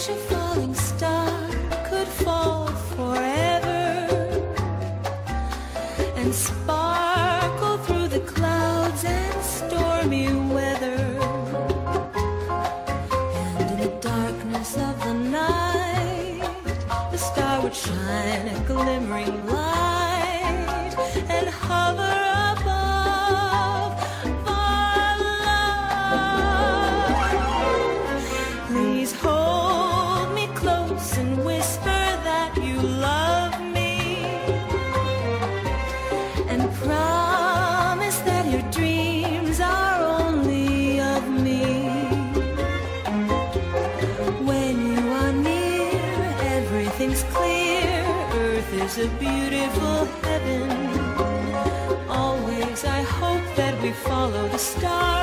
wish a falling star could fall forever and sparkle through the clouds and stormy weather. And in the darkness of the night, the star would shine a glimmering light and hover above our love. Please hold me close and whisper that you love me, and promise that your dreams are only of me. When you are near, everything's clear. Earth is a beautiful heaven. Always I hope that we follow the stars.